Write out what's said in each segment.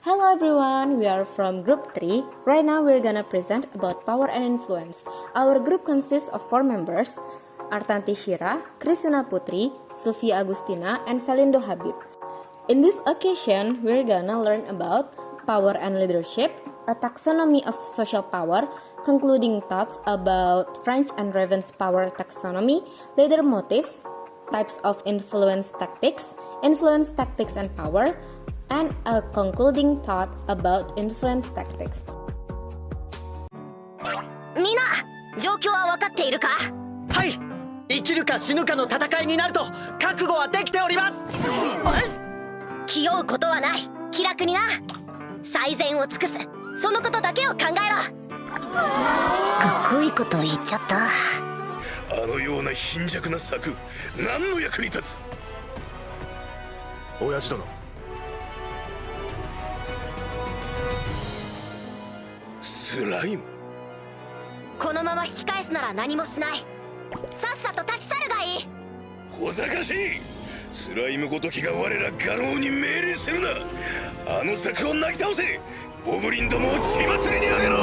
Hello everyone, we are from Group 3. Right now we're gonna present about power and influence. Our group consists of 4 members, Artanti Shira, Khristina Putri, Silvia Agustina, and Fellindo Habib. In this occasion, we're gonna learn about power and leadership, a taxonomy of social power, concluding thoughts about French and Raven's power taxonomy, leader motives, types of influence tactics and power, and a concluding thought about influence tactics. みんな、状況は分かっているか？はい、生きるか死ぬかの戦いになると覚悟はできております。気負うことはない。気楽にな。最善を尽くす。そのことだけを考えろ。かっこいいこと言っちゃった。あのような貧弱な策、何の役に立つ？親父殿。スライム。このまま引き返すなら何もしない。さっさと立ち去るがいい。小賢しい。スライムごときが我ら牙狼に命令するな。あの策をなぎ倒せ。ゴブリンどもを血祭りにあげろ。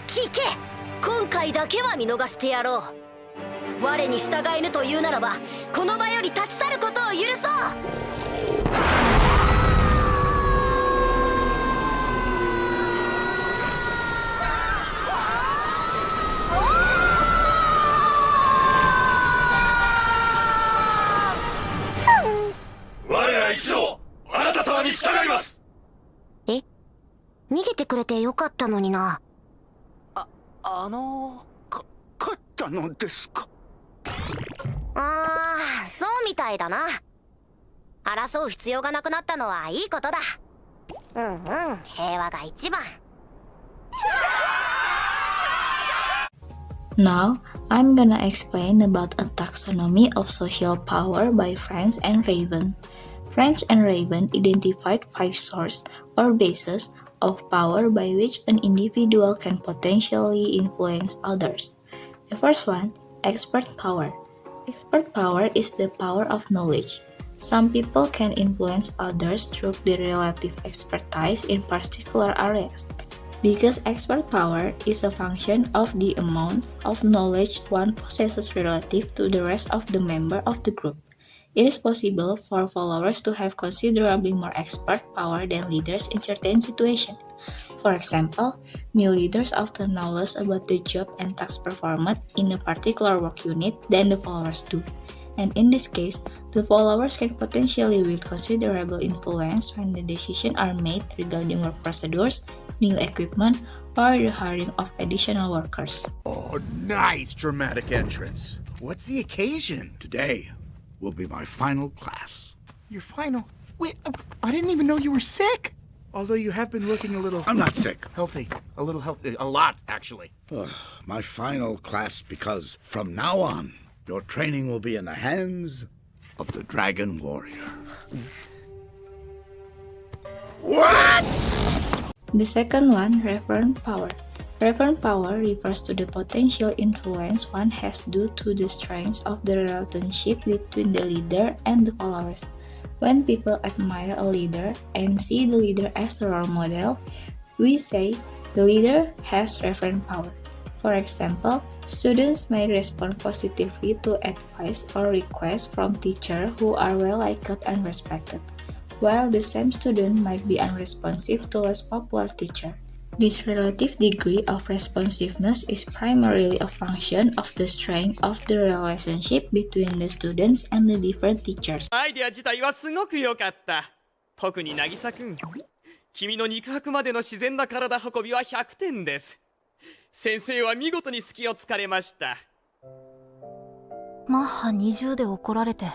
聞け。今回だけは見逃してやろう。我に従えぬというならば、この場より立ち去ることを許そう。我ら一同あなた様に従います。え？逃げてくれてよかったのにな。勝ったのですか？そうみたいだな。争う必要がなくなったのはいいことだ。平和が一番。Now, I'm gonna explain about a taxonomy of social power by French and Raven. French and Raven identified 5 sources or bases of power by which an individual can potentially influence others. The first one, expert power. Expert power is the power of knowledge. Some people can influence others through their relative expertise in particular areas. Because expert power is a function of the amount of knowledge one possesses relative to the rest of the members of the group, it is possible for followers to have considerably more expert power than leaders in certain situations. For example, new leaders often know less about the job and task performed in a particular work unit than the followers do. And in this case, the followers can potentially wield considerable influence when the decisions are made regarding work procedures, new equipment, or the hiring of additional workers. Oh, nice dramatic entrance. What's the occasion? Today will be my final class. Your final? Wait, I didn't even know you were sick. Although you have been looking a little... I'm not sick. Healthy. A little healthy. A lot, actually. My final class because from now on, your training will be in the hands of the Dragon Warrior. What? The second one, referent power. Referent power refers to the potential influence one has due to the strength of the relationship between the leader and the followers. When people admire a leader and see the leader as a role model, we say the leader has referent power. For example, students may respond positively to advice or requests from teachers who are well-liked and respected, while the same student might be unresponsive to less popular teacher. This relative degree of responsiveness is primarily a function of the strength of the relationship between the students and the different teachers. アイデア自体はすごく良かった。特に渚くん、君の肉薄までの自然な体運びは100点です。先生は見事に隙を突かれました。マッハ20で怒られて、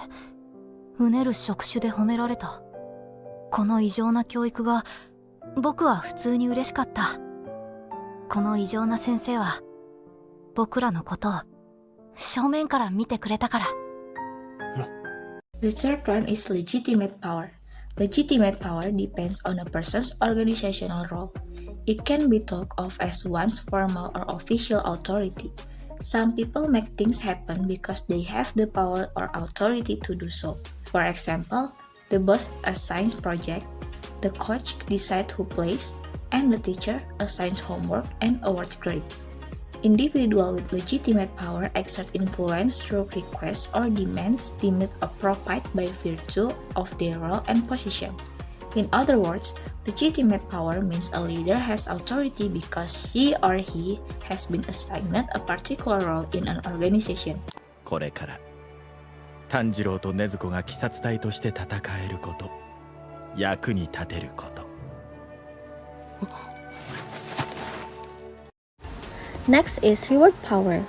うねる触手で褒められた。この異常な教育が、僕は普通に嬉しかった。この異常な先生は、僕らのことを正面から見てくれたから。The third one is legitimate power. Legitimate power depends on a person's organizational role. It can be thought of as one's formal or official authority. Some people make things happen because they have the power or authority to do so. For example, the boss assigns project, the coach decides who plays, and the teacher assigns homework and awards grades. Individuals with legitimate power exert influence through requests or demands deemed appropriate by virtue of their role and position. In other words, legitimate power means a leader has authority because she or he has been assigned a particular role in an organization. これから炭治郎と禰豆子が鬼殺隊として戦えること、役に立てること。Next is reward power.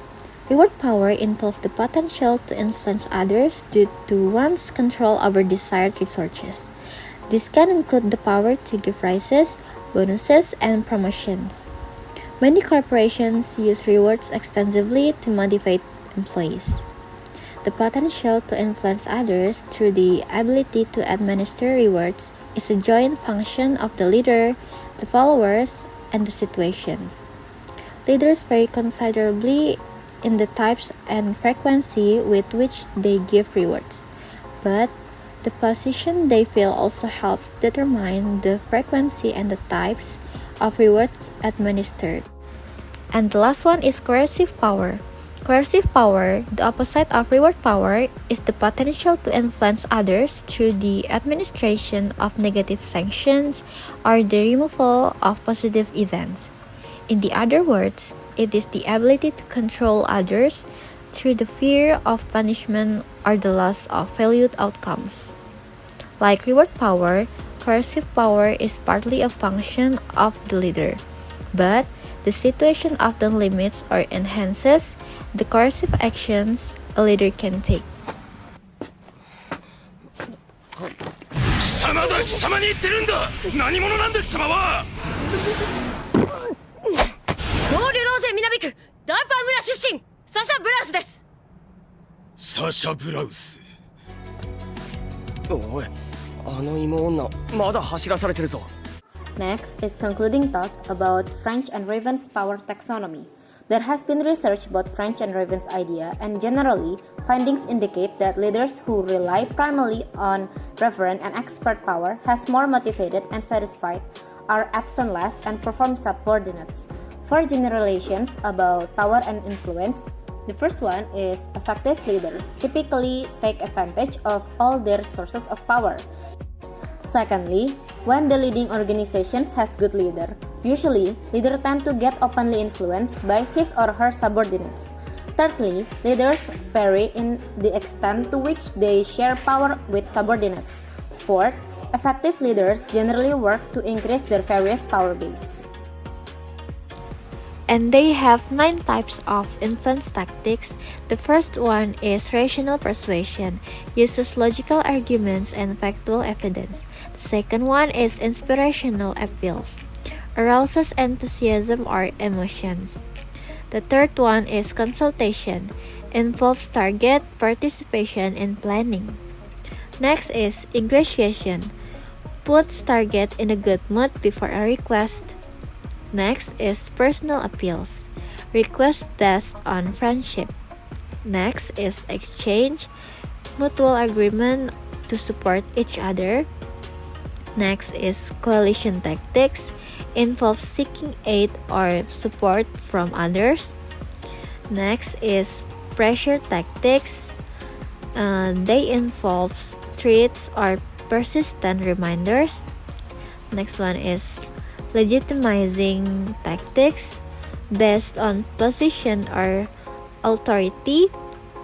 Reward power involves the potential to influence others due to one's control over desired resources. This can include the power to give prizes, bonuses, and promotions. Many corporations use rewards extensively to motivate employees. The potential to influence others through the ability to administer rewards is a joint function of the leader, the followers, and the situations. Leaders vary considerably in the types and frequency with which they give rewards, but the position they fill also helps determine the frequency and the types of rewards administered. And the last one is coercive power. Coercive power, the opposite of reward power, is the potential to influence others through the administration of negative sanctions or the removal of positive events. In the other words, it is the ability to control others through the fear of punishment or the loss of valued outcomes. Like reward power, coercive power is partly a function of the leader, but the situation often limits or enhances the coercive actions a leader can take. 貴様だ、貴様に言ってるんだ。何者なんだ貴様は。ロウリュローゼ南区ダンパー村出身サシャ・ブラウスです。サシャ・ブラウス。おい、あの芋女まだ走らされてるぞ。Next is concluding thoughts about French and Raven's power taxonomy. There has been research about French and Raven's idea, and generally, findings indicate that leaders who rely primarily on reverent and expert power has more motivated and satisfied, are absent less, and perform subordinates. For generalizations about power and influence, the first one is effective leader typically take advantage of all their sources of power. Secondly, when the leading organizations has good leader, usually leader tend to get openly influenced by his or her subordinates. Thirdly, leaders vary in the extent to which they share power with subordinates. Fourth, effective leaders generally work to increase their various power base. And they have 9 types of influence tactics. The first one is rational persuasion, uses logical arguments and factual evidence. The second one is inspirational appeals, arouses enthusiasm or emotions. The third one is consultation, involves target participation in planning. Next is ingratiation, puts target in a good mood before a request. Next is personal appeals, request based on friendship. Next is exchange, mutual agreement to support each other. Next is coalition tactics, involves seeking aid or support from others. Next is pressure tactics, they involve threats or persistent reminders. Next one is legitimizing tactics based on position or authority.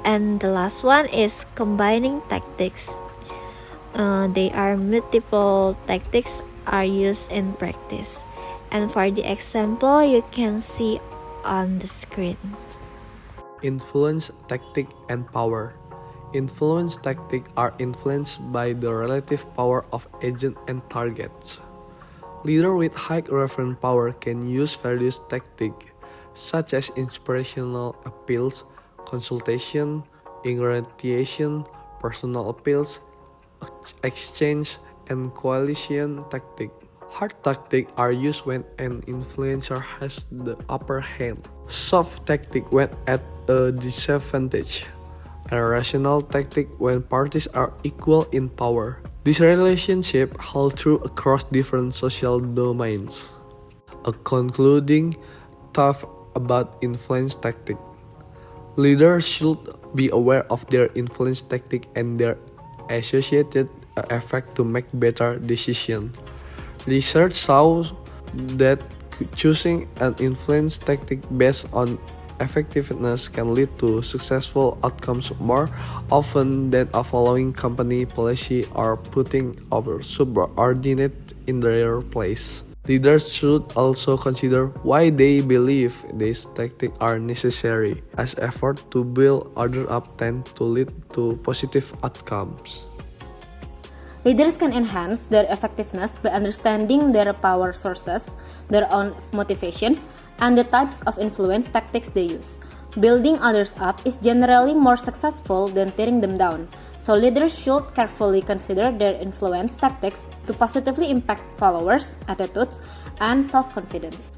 And the last one is combining tactics. They are multiple tactics are used in practice. And for the example, you can see on the screen. Influence tactic and power. Influence tactics are influenced by the relative power of agent and targets. Leaders with high referent power can use various tactics, such as inspirational appeals, consultation, ingratiation, personal appeals, exchange, and coalition tactics. Hard tactics are used when an influencer has the upper hand. Soft tactics when at a disadvantage. A rational tactic when parties are equal in power. This relationship holds true across different social domains. A concluding thought about influence tactic. Leaders should be aware of their influence tactic and their associated effect to make better decisions. Research shows that choosing an influence tactic based on effectiveness can lead to successful outcomes more often than following company policy or putting our subordinate in their place. Leaders should also consider why they believe these tactics are necessary, as efforts to build others up tend to lead to positive outcomes. Leaders can enhance their effectiveness by understanding their power sources, their own motivations, and the types of influence tactics they use. Building others up is generally more successful than tearing them down, so leaders should carefully consider their influence tactics to positively impact followers, attitudes, and self-confidence.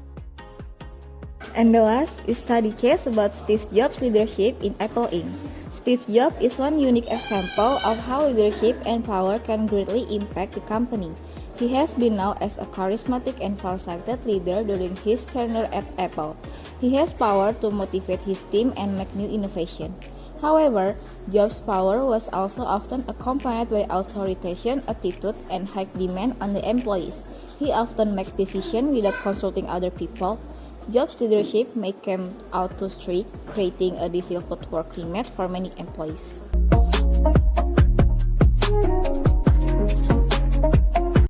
And the last is study case about Steve Jobs' leadership in Apple Inc. Steve Jobs is one unique example of how leadership and power can greatly impact the company. He has been known as a charismatic and farsighted leader during his tenure at Apple. He has power to motivate his team and make new innovation. However, Jobs' power was also often accompanied by authoritarian attitude and high demand on the employees. He often makes decisions without consulting other people. Jobs' leadership may come out too strict, creating a difficult work climate for many employees.